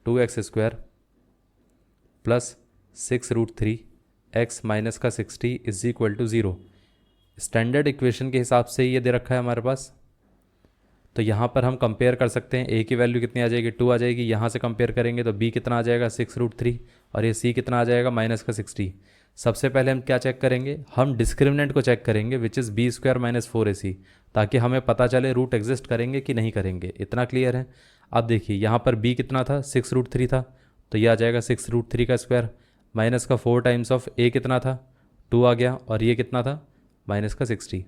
2x² plus 6√3 x minus का 60 is equal to 0। Standard equation के हिसाब से ये दे रखा है हमारे पास। तो यहाँ पर हम कंपेयर कर सकते हैं, a की वैल्यू कितनी आ जाएगी 2 आ जाएगी, यहाँ से कंपेयर करेंगे तो b कितना आ जाएगा 6√3 और ये c कितना आ जाएगा माइनस का 60। सबसे पहले हम क्या चेक करेंगे, हम डिस्क्रिमिनेंट को चेक करेंगे which is b² minus 4ac, ताकि हमें पता चले रूट एग्जिस्ट करेंगे कि नहीं करेंगे। इतना क्लियर है। अब देखिए यहाँ पर b कितना था 6√3 था, तो ये आ जाएगा 6√3 का स्क्वायर माइनस का 4 टाइम्स ऑफ a कितना था 2 आ गया, और ये कितना था माइनस का 60।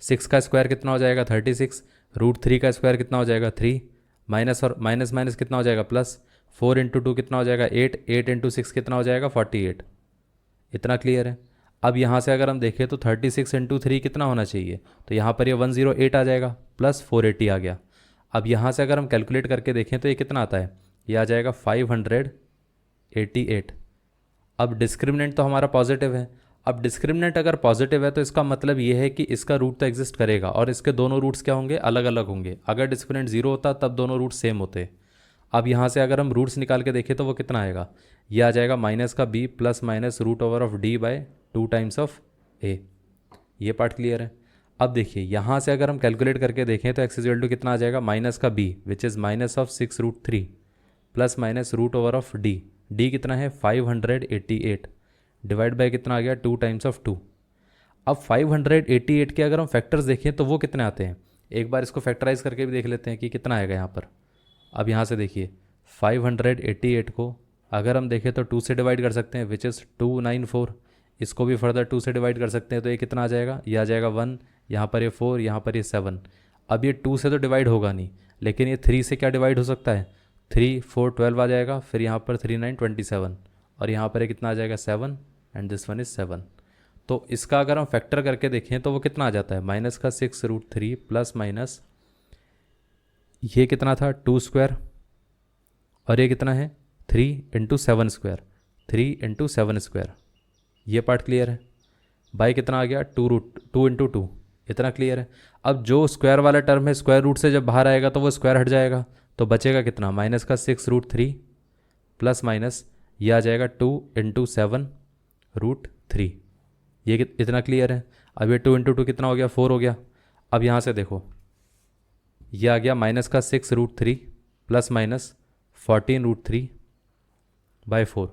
6 का स्क्वायर कितना हो जाएगा 36, √3 का स्क्वायर कितना हो जाएगा 3, माइनस और माइनस माइनस कितना हो जाएगा प्लस, 4 इंटू 2 कितना हो जाएगा 8, 8 इंटू 6 कितना हो जाएगा 48। इतना क्लियर है। अब यहाँ से अगर हम देखें तो 36 इंटू 3 कितना होना चाहिए, तो यहाँ पर ये 108 आ जाएगा प्लस 480 आ गया। अब यहाँ से अगर हम कैलकुलेट करके देखें तो ये कितना आता है, ये आ जाएगा 588। अब डिस्क्रिमिनेंट तो हमारा पॉजिटिव है। अब डिस्क्रिमिनेंट अगर पॉजिटिव है तो इसका मतलब ये है कि इसका रूट तो एग्जिस्ट करेगा, और इसके दोनों रूट्स क्या होंगे अलग अलग होंगे। अगर डिस्क्रिमिनेंट 0 होता तब दोनों रूट सेम होते। अब यहाँ से अगर हम रूट्स निकाल के देखें तो वो कितना आएगा, ये आ जाएगा माइनस का b plus minus root over of d by 2 times of a। ये पार्ट क्लियर है। अब देखिए यहाँ से अगर हम कैलकुलेट करके देखें तो x इक्वल टू कितना आ जाएगा माइनस का b which is minus of 6√3 plus minus root over of d। d कितना है 588 डिवाइड बाय कितना आ गया 2 टाइम्स ऑफ 2। अब 588 के अगर हम फैक्टर्स देखें तो वो कितने आते हैं, एक बार इसको फैक्टराइज करके भी देख लेते हैं कि कितना आएगा यहाँ पर। अब यहाँ से देखिए 588 को अगर हम देखें तो 2 से डिवाइड कर सकते हैं विच इज़ 294। इसको भी फर्दर 2 से डिवाइड कर सकते हैं तो ये कितना आ जाएगा, ये आ जाएगा 1, यहाँ पर ये 4, यहाँ पर ये 7। अब ये 2 से तो डिवाइड होगा नहीं, लेकिन ये 3 से क्या डिवाइड हो सकता है, 3 4 12 आ जाएगा, फिर यहाँ पर 3 9 27, और यहाँ पर ये कितना आ जाएगा 7 एंड दिस वन इज़ 7। तो इसका अगर हम फैक्टर करके देखें तो वो कितना आ जाता है माइनस का 6√3 प्लस माइनस ये कितना था 2² और ये कितना है 3 इंटू 7², 3 इंटू 7²। ये पार्ट क्लियर है। बाई कितना आ गया 2 इंटू 2। इतना क्लियर है। अब जो स्क्वायर वाला टर्म है स्क्वायर रूट से जब बाहर आएगा तो वो स्क्वायर हट जाएगा, तो बचेगा कितना माइनस का 6√3 प्लस माइनस ये आ जाएगा 2 इंटू 7√3। ये इतना क्लियर है। अब ये 2 इंटू 2 कितना हो गया 4 हो गया। अब यहाँ से देखो ये आ गया माइनस का 6√3 प्लस माइनस 14√3 बाय 4।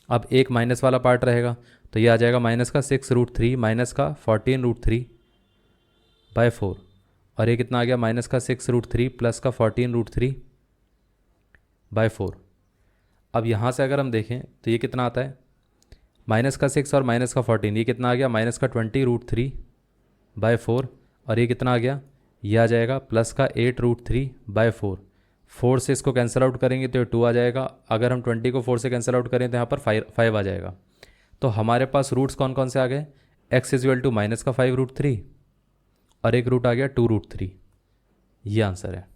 अब एक माइनस वाला पार्ट रहेगा तो ये आ जाएगा माइनस का 6√3 माइनस का 14√3 बाय 4, और ये कितना आ गया माइनस का 6√3 प्लस का 14√3 बाय 4। अब यहाँ से अगर हम देखें तो ये कितना आता है माइनस का 6 और माइनस का 14, ये कितना आ गया माइनस का 20√3 बाय 4, और ये कितना आ गया ये आ जाएगा प्लस का 8√3 बाय 4। 4 से इसको कैंसिल आउट करेंगे तो ये 2 आ जाएगा। अगर हम 20 को 4 से कैंसिल आउट करें तो यहाँ पर 5 आ जाएगा। तो हमारे पास रूट्स कौन कौन से आ गए, x इक्वल टू माइनस का 5√3 और एक रूट आ गया 2√3। ये आंसर है।